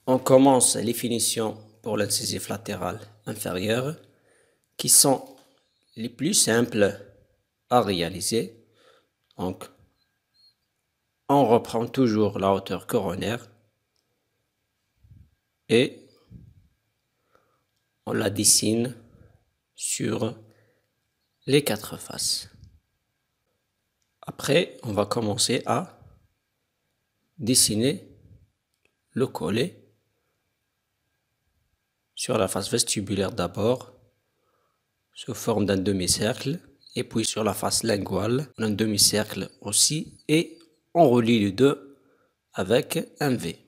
On commence les finitions pour l'incisif latéral inférieur qui sont les plus simples à réaliser. Donc, on reprend toujours la hauteur coronaire et on la dessine sur les quatre faces. Après, on va commencer à dessiner le collet sur la face vestibulaire d'abord, sous forme d'un demi-cercle, et puis sur la face linguale, un demi-cercle aussi, et on relie les deux avec un V.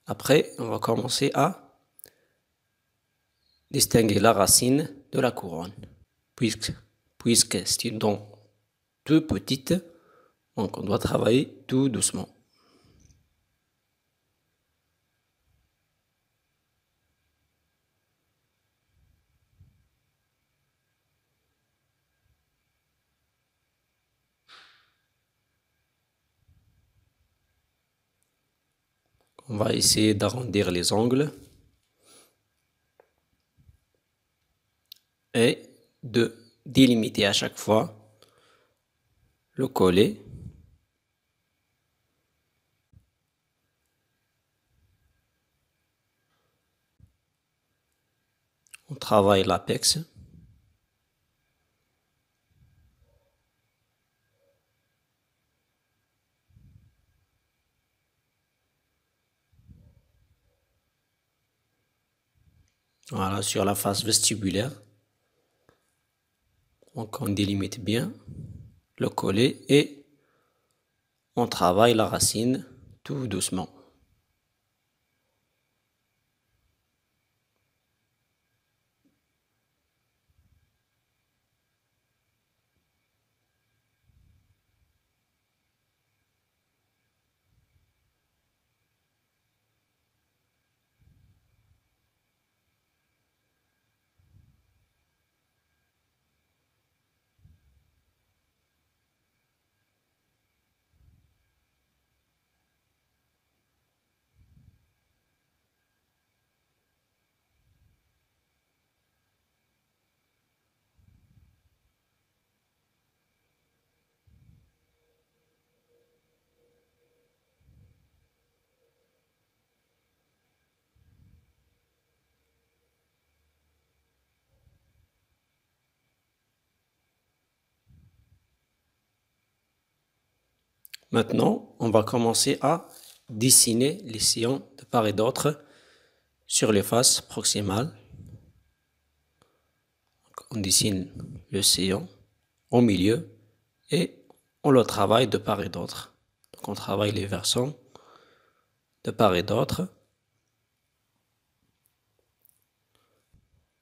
Après, on va commencer à distinguer la racine de la couronne, puisque c'est une dent toute petite, donc on doit travailler tout doucement. On va essayer d'arrondir les angles et de délimiter à chaque fois le collet. On travaille l'apex. Voilà, sur la face vestibulaire. Donc on délimite bien le collet et on travaille la racine tout doucement. Maintenant, on va commencer à dessiner les sillons de part et d'autre sur les faces proximales. On dessine le sillon au milieu et on le travaille de part et d'autre. Donc on travaille les versants de part et d'autre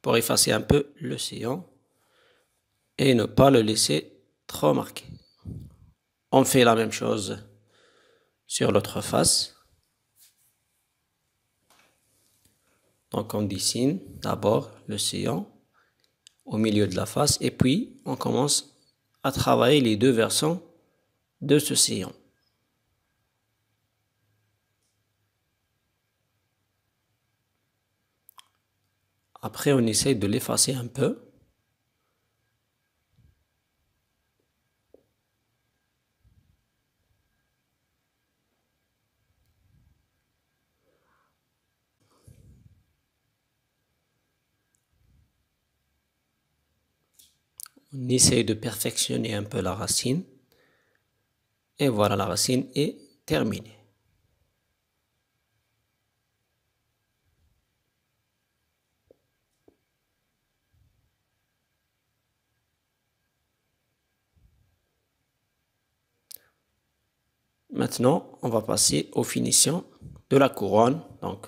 pour effacer un peu le sillon et ne pas le laisser trop marqué. On fait la même chose sur l'autre face. Donc on dessine d'abord le sillon au milieu de la face et puis on commence à travailler les deux versants de ce sillon. Après on essaye de l'effacer un peu. On essaye de perfectionner un peu la racine. Et voilà, la racine est terminée. Maintenant, on va passer aux finitions de la couronne. Donc,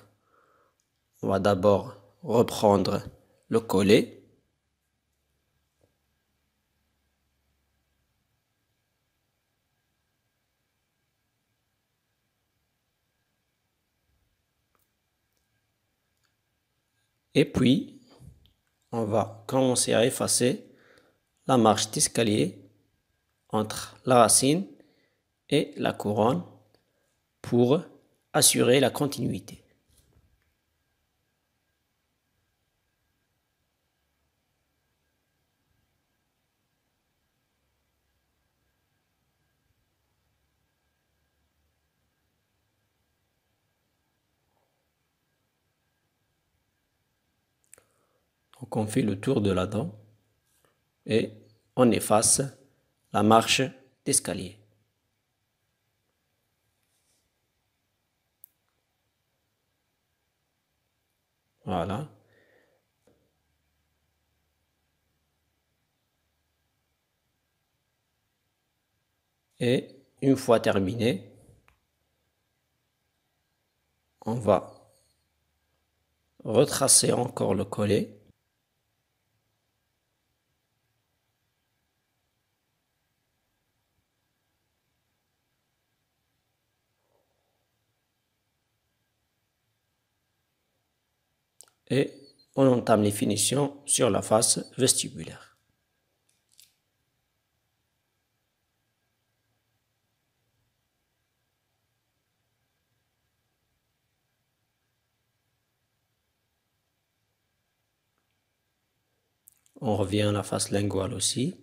on va d'abord reprendre le collet. Et puis, on va commencer à effacer la marche d'escalier entre la racine et la couronne pour assurer la continuité. Donc on fait le tour de la dent et on efface la marche d'escalier. Voilà. Et une fois terminé, on va retracer encore le collet. Et on entame les finitions sur la face vestibulaire. On revient à la face linguale aussi.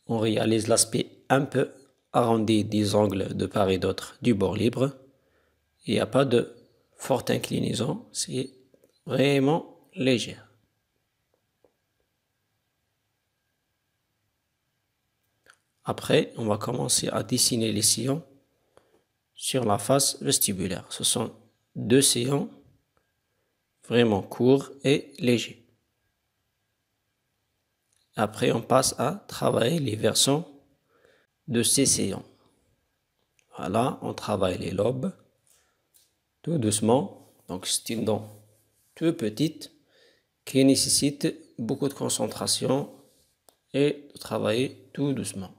On réalise l'aspect un peu arrondi des angles de part et d'autre du bord libre. Il n'y a pas de forte inclinaison, c'est vraiment léger. Après, on va commencer à dessiner les sillons sur la face vestibulaire. Ce sont deux sillons vraiment courts et légers. Après, on passe à travailler les versants de ces sillons. Voilà, on travaille les lobes tout doucement. Donc, c'est une dent toute petite qui nécessite beaucoup de concentration et de travailler tout doucement.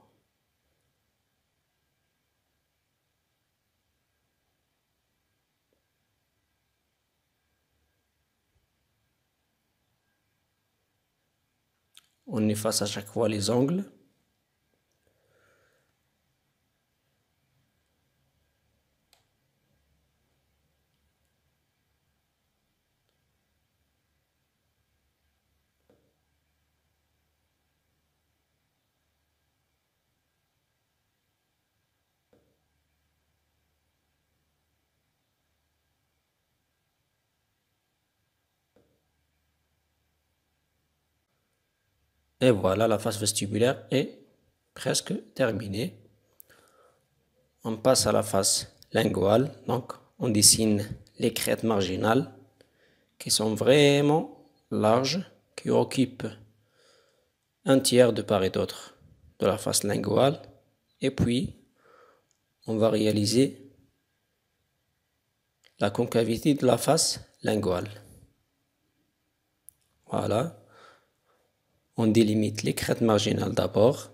On efface à chaque fois les angles. Et voilà, la face vestibulaire est presque terminée. On passe à la face linguale. Donc, on dessine les crêtes marginales qui sont vraiment larges, qui occupent un tiers de part et d'autre de la face linguale. Et puis, on va réaliser la concavité de la face linguale. Voilà. On délimite les crêtes marginales d'abord.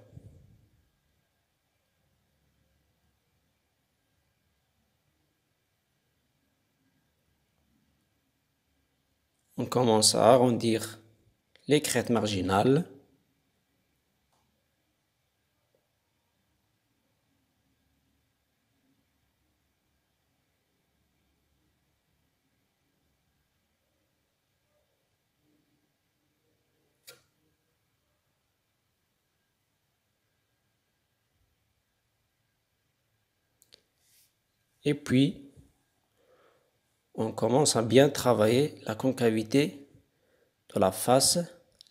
On commence à arrondir les crêtes marginales. Et puis, on commence à bien travailler la concavité de la face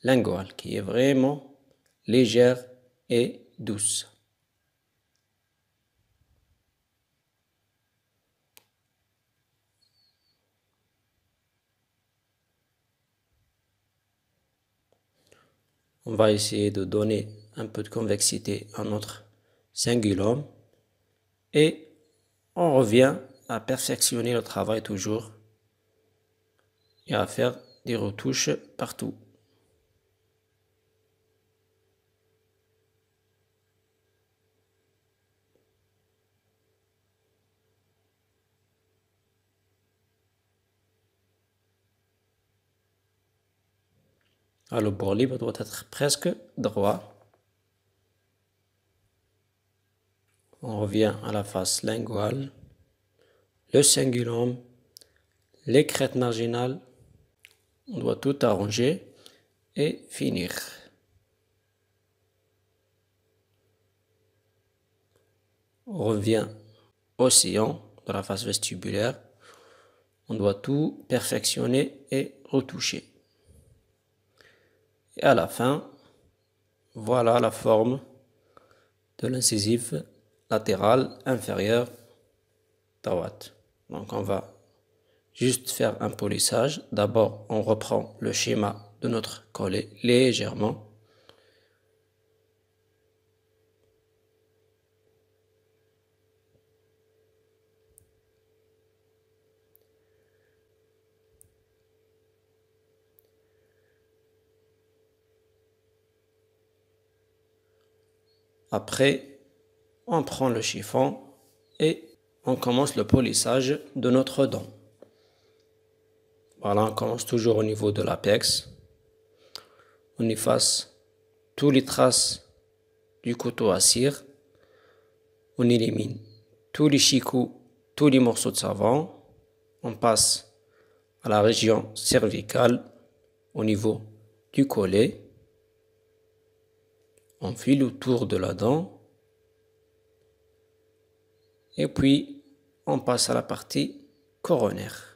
linguale qui est vraiment légère et douce. On va essayer de donner un peu de convexité à notre cingulum et on revient à perfectionner le travail toujours et à faire des retouches partout. Le bord libre doit être presque droit. On revient à la face linguale, le cingulum, les crêtes marginales. On doit tout arranger et finir. On revient au sillon de la face vestibulaire. On doit tout perfectionner et retoucher. Et à la fin, voilà la forme de l'incisive latérale inférieure droite. Donc on va juste faire un polissage. D'abord, on reprend le schéma de notre collet légèrement. Après, on prend le chiffon et on commence le polissage de notre dent. Voilà, on commence toujours au niveau de l'apex. On efface tous les traces du couteau à cire. On élimine tous les chicots, tous les morceaux de savon. On passe à la région cervicale au niveau du collet. On file autour de la dent. Et puis, on passe à la partie coronaire.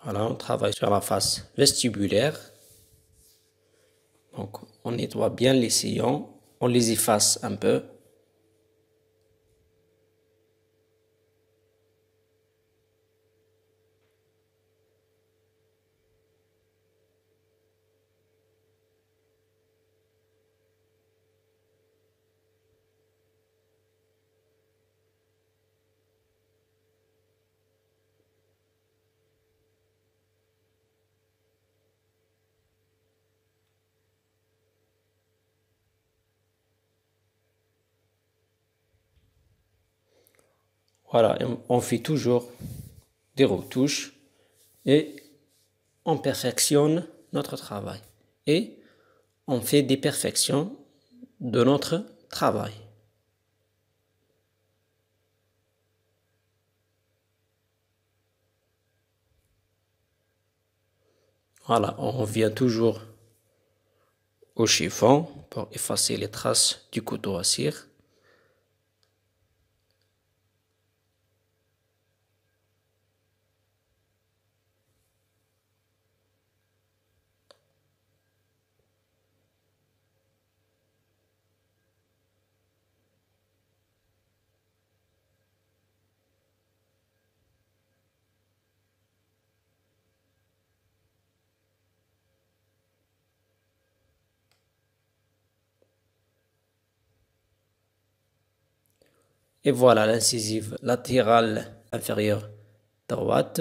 Voilà, on travaille sur la face vestibulaire. Donc, on nettoie bien les sillons, on les efface un peu. Voilà, on fait toujours des retouches et on perfectionne notre travail. Et on fait des perfections de notre travail. Voilà, on revient toujours au chiffon pour effacer les traces du couteau à cire. Et voilà l'incisive latérale inférieure droite.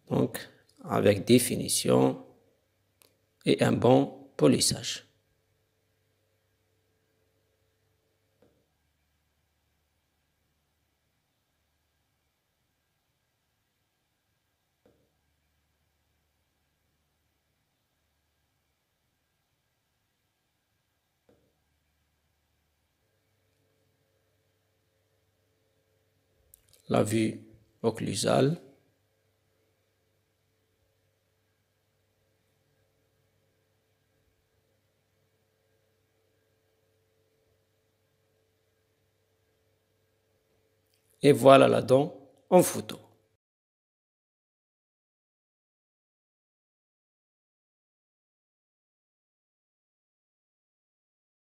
Donc, avec définition et un bon polissage. La vue occlusale. Et voilà la dent en photo.